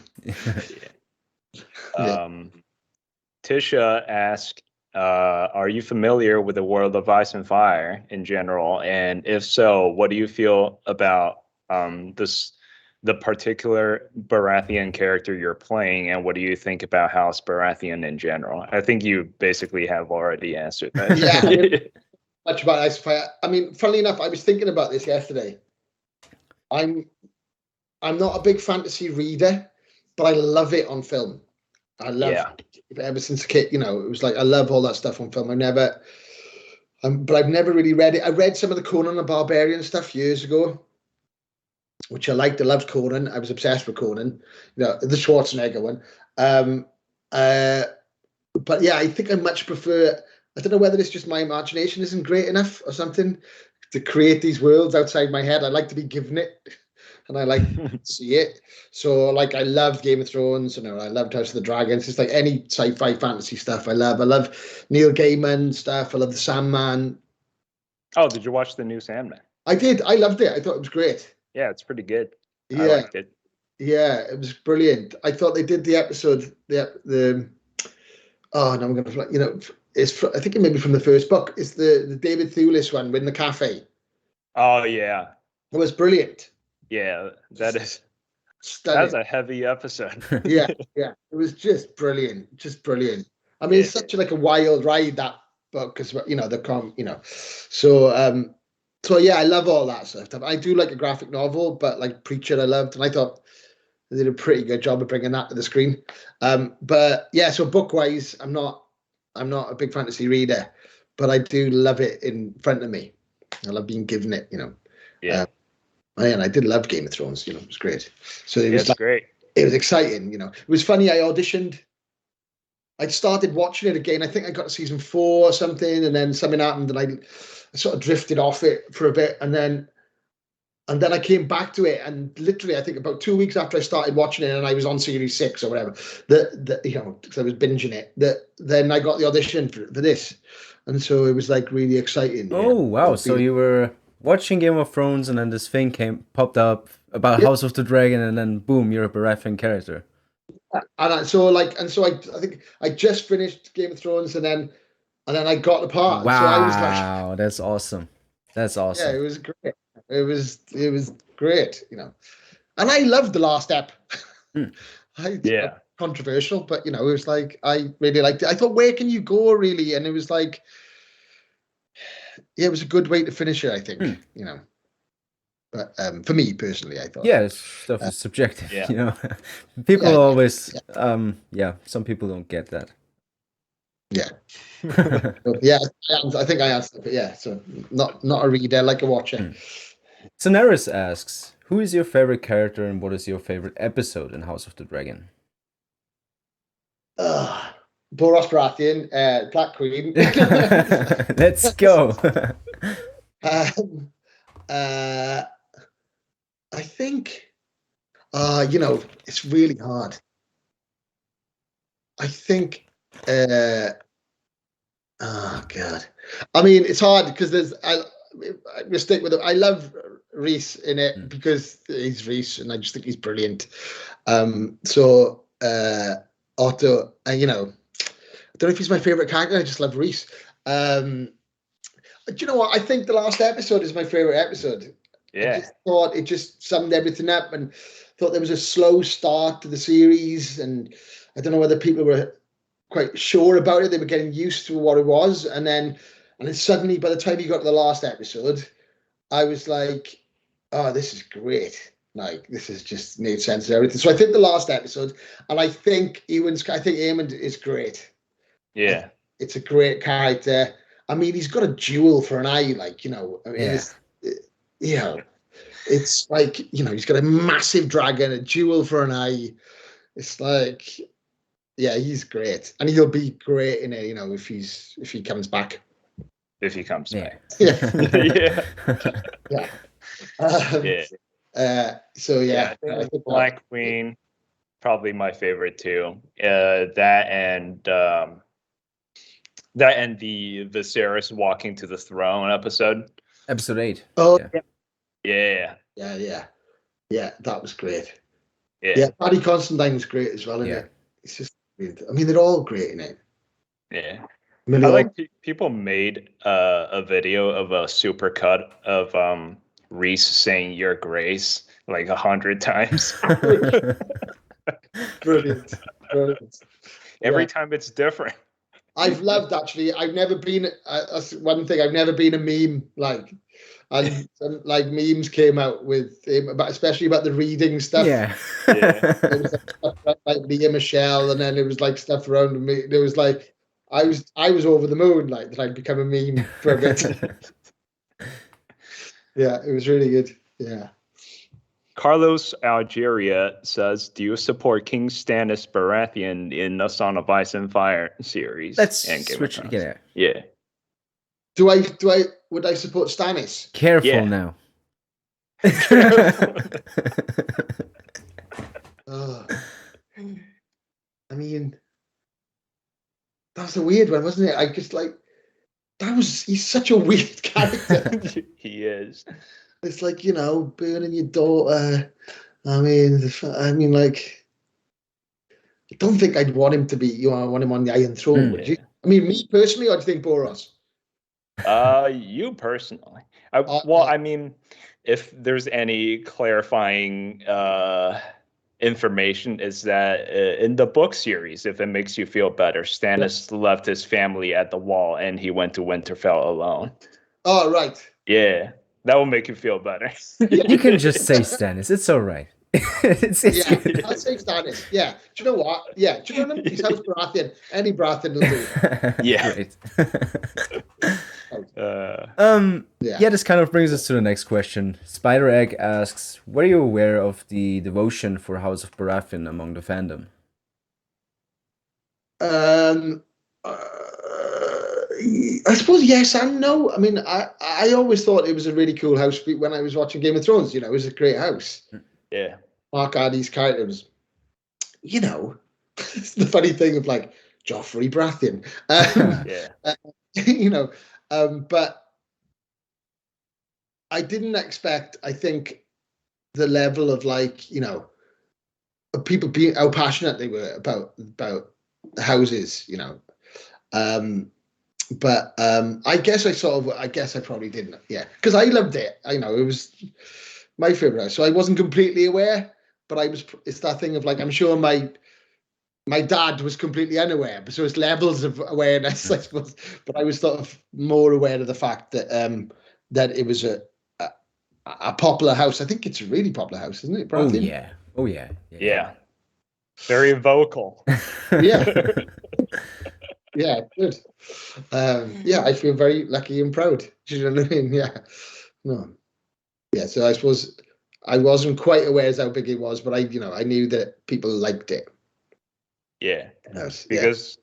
Tisha asked, are you familiar with the world of Ice and Fire in general? And if so, what do you feel about the particular Baratheon character you're playing, and what do you think about House Baratheon in general? I think you basically have already answered that. Yeah, much about Ice and Fire. I mean, funnily enough, I was thinking about this yesterday. I'm not a big fantasy reader, but I love it on film. I love it ever since a kid. You know, it was like I love all that stuff on film. But I've never really read it. I read some of the Conan the Barbarian stuff years ago, which I liked. I loved Conan. I was obsessed with Conan, you know, the Schwarzenegger one. But yeah, I think I much prefer. I don't know whether it's just my imagination isn't great enough or something to create these worlds outside my head. I like to be given it, and I like to see it. So, like, I loved Game of Thrones, and I loved House of the Dragons. It's like any sci-fi fantasy stuff I love. I love Neil Gaiman stuff. I love the Sandman. Oh, did you watch the new Sandman? I did. I loved it. I thought it was great. Yeah, it's pretty good. Yeah. I liked it. Yeah, it was brilliant. I thought they did the episode, oh, no, I'm going to, you know, I think it may be from the first book. It's the David Thewlis one in the cafe. Oh, yeah. It was brilliant. Yeah, that is stunning. That's a heavy episode. yeah. It was just brilliant. I mean, it's such a wild ride, that book, because, you know, so yeah, I love all that stuff. I do like a graphic novel, but like Preacher I loved, and I thought they did a pretty good job of bringing that to the screen. But yeah, so book-wise, I'm not a big fantasy reader, but I do love it in front of me. I love being given it, you know. Yeah. And I did love Game of Thrones, you know, it was great. So it was great. It was exciting, you know. It was funny, I auditioned. I'd started watching it again. I think I got to season 4 or something, and then something happened, and I sort of drifted off it for a bit, and then I came back to it, and literally, I think about 2 weeks after I started watching it, and I was on series 6 or whatever, you know, because I was binging it, then I got the audition for this, and so it was like really exciting. Oh wow! So you were watching Game of Thrones, and then this thing popped up about House of the Dragon, and then boom, you're a Baratheon character. And so I think I just finished Game of Thrones, and then I got the part. Wow, so I was like, that's awesome. That's awesome. Yeah, it was great. It was great, you know. And I loved the last ep. Controversial, but you know, it was like I really liked it. I thought, where can you go, really? And it was like, yeah, it was a good way to finish it, I think. You know. But for me personally, I thought. Yeah, stuff is subjective. You know, people always. Some people don't get that. Yeah. I think I answered it. Yeah, so not a reader, like a watcher. Scenaris asks, who is your favorite character and what is your favorite episode in House of the Dragon? Borros Baratheon, Black Queen. Let's go. I think, it's really hard. I think, oh God. I mean, it's hard because I stick with it. I love Rhys in it because he's Rhys and I just think he's brilliant. So Otto, I don't know if he's my favorite character. I just love Rhys. Do you know what? I think the last episode is my favorite episode. Yeah. I just thought it just summed everything up and thought there was a slow start to the series. And I don't know whether people were quite sure about it. They were getting used to what it was. And then suddenly, by the time you got to the last episode, I was like, oh, this is great. Like, this has just made sense of everything. So I think the last episode, and I think Aemond is great. Yeah. It's a great character. I mean, he's got a jewel for an eye, like, it's like, he's got a massive dragon, a jewel for an eye. It's like, yeah, he's great. And he'll be great in it, if he comes back. If he comes back. Yeah. Yeah. So, yeah. I think Black Queen, probably my favorite too. That and the Viserys walking to the throne episode. Episode 8. Oh, yeah. Yeah, that was great. Yeah. Paddy Constantine was great as well, isn't it? It's just, I mean, they're all great in it. Yeah. I like people made a video of a super cut of Rhys saying "Your Grace" like 100 times. Brilliant. Every time it's different. I've loved, actually. I've never been. That's one thing. I've never been a meme and like memes came out with him, especially about the reading stuff. Yeah. It was like Leah Michelle, and then it was like stuff around me. There was like I was over the moon, like that I'd become a meme for a bit. Yeah, it was really good. Yeah. Carlos Algeria says, "Do you support King Stannis Baratheon in the Song of Ice and Fire series?" Let's switch. Yeah. Would I support Stannis? Careful now. I mean, that was a weird one, wasn't it? I just like he's such a weird character. He is. It's like, burning your daughter. I mean, like, I don't think I'd want him to be, want him on the Iron Throne, would you? I mean, me personally, or do you think Borros? You personally. I mean, if there's any clarifying information, is that in the book series, if it makes you feel better, Stannis left his family at the Wall and he went to Winterfell alone. Oh, right. Yeah. That will make you feel better. You can just say Stannis. It's all right. It's good. I'll say Stannis. Yeah. Do you know what? Yeah. Do you know what? He's House Baratheon. Any Baratheon will do. Yeah. Yeah, this kind of brings us to the next question. Spider Egg asks, were you aware of the devotion for House of Baratheon among the fandom? I suppose yes and no. I mean, I always thought it was a really cool house when I was watching Game of Thrones. It was a great house. Yeah. Mark Addy's character was, it's the funny thing of like Joffrey Baratheon. But I didn't expect, I think, the level of people being how passionate they were about the houses, But I guess I probably didn't. Yeah, because I loved it. It was my favorite house. So I wasn't completely aware, but it's that thing of like, I'm sure my dad was completely unaware. So it's levels of awareness, I suppose. But I was sort of more aware of the fact that that it was a popular house. I think it's a really popular house, isn't it, Baratheon? Oh yeah. Yeah. Very vocal. Yeah. Yeah, good. I feel very lucky and proud. Do you know what I mean? Yeah. No. Yeah, so I suppose I wasn't quite aware as how big it was, but I knew that people liked it. Yeah, Yes, because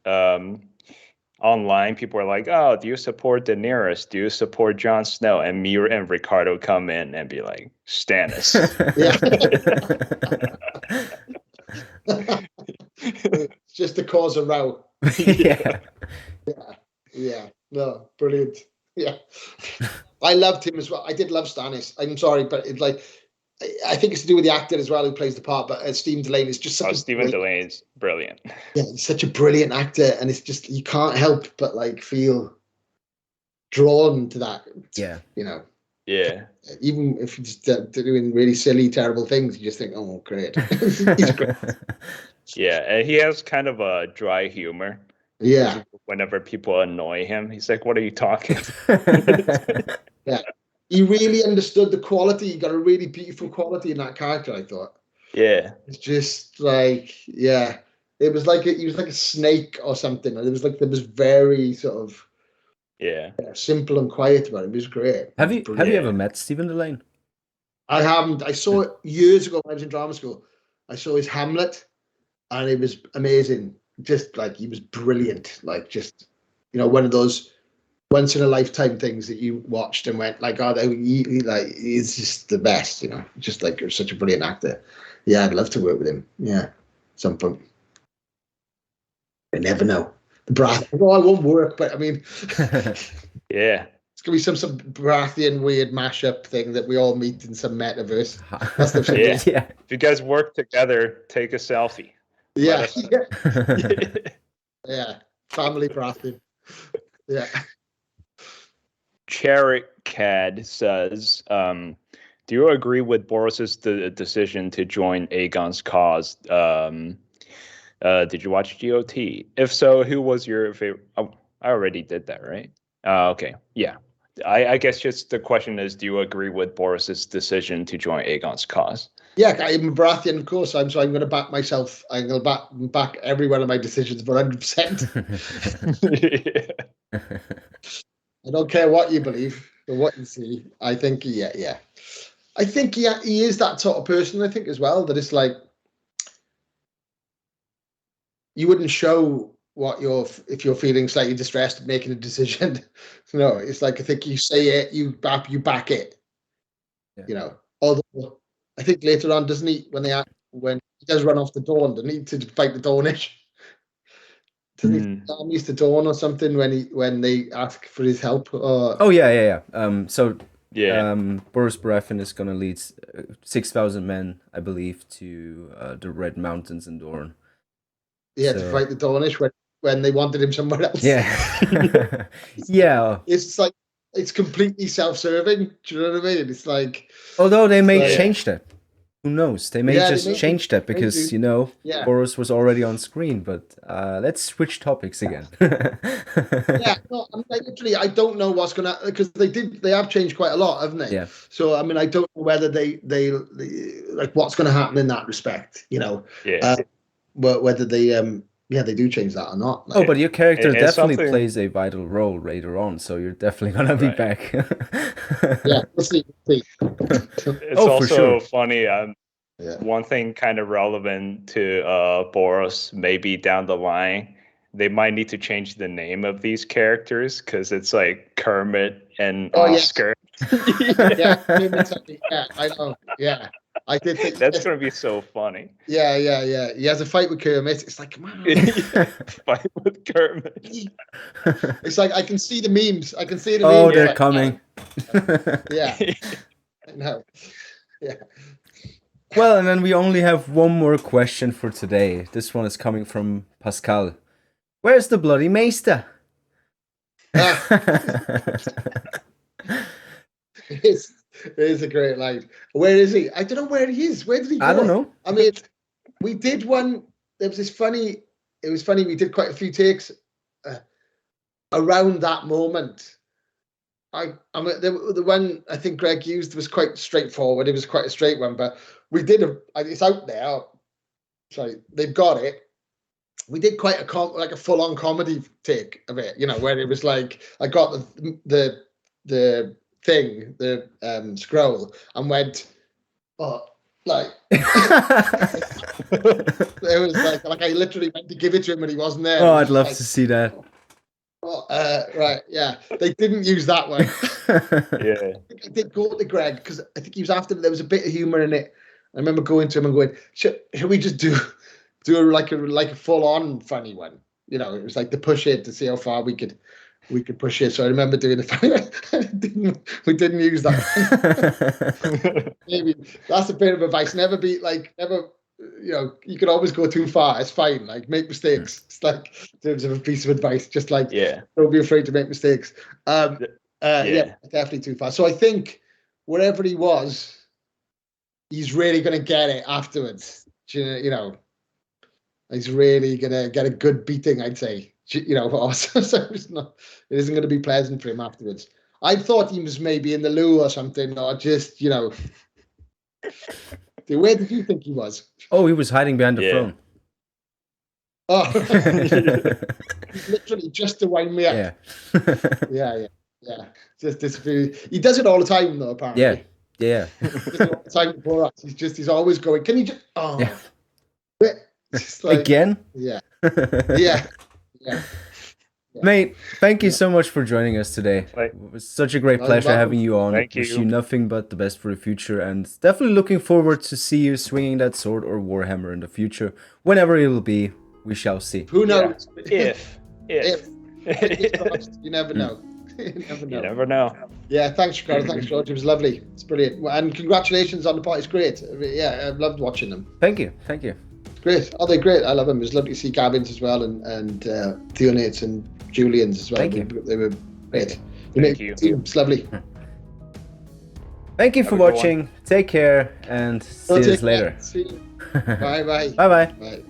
online people are like, "Oh, do you support Daenerys? Do you support Jon Snow?" And me and Ricardo come in and be like, "Stannis." Yeah. It's just to cause a row. Yeah. Yeah. No, brilliant. Yeah. I loved him as well. I did love Stannis. I'm sorry, but it's like I think it's to do with the actor as well who plays the part. But Stephen Delaney is just such a Stephen Delaney is brilliant. Yeah, he's such a brilliant actor, and it's just you can't help but like feel drawn to that. Yeah. Yeah. Even if he's doing really silly, terrible things, you just think, "Oh, great." He's great. Yeah, and he has kind of a dry humor. Yeah. Whenever people annoy him, he's like, "What are you talking?" Yeah. He really understood the quality. He got a really beautiful quality in that character, I thought. Yeah. It's just like, yeah. It was like he was like a snake or something. And there was very sort of simple and quiet about him. It was great. Have you ever met Stephen Delaney? I haven't. I saw it years ago when I was in drama school. I saw his Hamlet, and it was amazing. Just like he was brilliant. Like just one of those once in a lifetime things that you watched and went like, "Oh, he's just the best." Just like you're such a brilliant actor. Yeah, I'd love to work with him. Yeah, some point. I never know. The Baratheon. Oh, I won't work, but I mean, yeah. It's gonna be some Baratheon weird mashup thing that we all meet in some metaverse. That's the yeah. If you guys work together, take a selfie. Yeah. Yeah. Family Baratheon. Yeah. Chericad says, do you agree with Borros's decision to join Aegon's cause? Did you watch GOT? If so, who was your favorite? Oh, I already did that, right? Okay. Yeah. I guess just the question is, do you agree with Borros's decision to join Aegon's cause? Yeah, I'm a Baratheon, of course. So I'm going to back myself. I'm going to back every one of my decisions 100%. I don't care what you believe or what you see. I think, yeah. I think he is that sort of person, I think, as well, that it's like you wouldn't show if you're feeling slightly distressed making a decision. It's like I think you say it, you back it. Yeah. Although I think later on, doesn't he, when he does run off the Dawn, doesn't he, to fight the Dornish? Doesn't he armies to Dawn or something when they ask for his help? Oh yeah. Borros Baratheon is gonna lead 6,000 men, I believe, to the Red Mountains in Dorne. Yeah, to fight the Dornish when they wanted him somewhere else. Yeah. Yeah. It's like it's completely self-serving. Do you know what I mean? It's like, although they may change that. Who knows? They may change that because Borros was already on screen. But let's switch topics again. I don't know what's gonna, because they have changed quite a lot, haven't they? Yeah. So I mean, I don't know whether they like what's going to happen in that respect. Whether they they do change that or not. Like, but your character definitely plays a vital role later on, so you're definitely gonna be back. Yeah, we'll see. It's also funny. One thing kind of relevant to Borros, maybe down the line, they might need to change the name of these characters because it's like Kermit and Oscar. Yeah, I know. Yeah. I did think that's going to be so funny. Yeah. He has a fight with Kermit. It's like, come on. Fight with Kermit. It's like I can see the memes. Oh, they're coming. Yeah. No. Yeah. Well, and then we only have one more question for today. This one is coming from Pascal. Where's the bloody Maester? It is a great line. Where is he? I don't know where he is. Where did he go? I don't know. I mean, we did one. There was this funny. It was funny. We did quite a few takes around that moment. The one I think Greg used was quite straightforward. It was quite a straight one, but we did it's out there. Sorry, they've got it. We did quite a full-on comedy take of it. Where it was like I got the thing, the scroll, and went, oh, like it was like I literally went to give it to him and he wasn't there. Oh, I'd love to see that. Oh, right, yeah. They didn't use that one. Yeah. I did go to Greg because I think he was after. There was a bit of humor in it. I remember going to him and going, should we just do like a full on funny one? You know, it was like to push it to see how far we could push it. So I remember doing the funny one. We didn't use that one. Maybe that's a bit of advice. Never, you know, you can always go too far. It's fine. Like, make mistakes. It's like, in terms of a piece of advice, just like, don't be afraid to make mistakes. Yeah, definitely too far. So I think wherever he was, he's really going to get it afterwards. You know, he's really going to get a good beating, I'd say. You know, so it isn't going to be pleasant for him afterwards. I thought he was maybe in the loo or something, or just, you know. Where did you think he was? Oh, he was hiding behind the throne. Oh, literally just to wind me up. Yeah. Just disappear. He does it all the time, though. Apparently. Yeah. Just all the time with Borros. He's always going. Can you just? Oh, just like, again? Yeah. Mate, thank you so much for joining us today. It was such a great pleasure having you on. Wish you nothing but the best for the future, and definitely looking forward to see you swinging that sword or warhammer in the future. Whenever it will be, we shall see. Who knows? If. You never know. You never know. Yeah, thanks, Ricardo. Thanks, George. It was lovely. It's brilliant. And congratulations on the part. It's great. Yeah, I've loved watching them. Thank you. Great. Oh, they're great. I love them. It was lovely to see Gavins as well, and Theonates and Julian's as well. Thank you. They were great. Thank you. It's lovely. Thank you for watching. Take care and see you later. See you. Bye. Bye. Bye.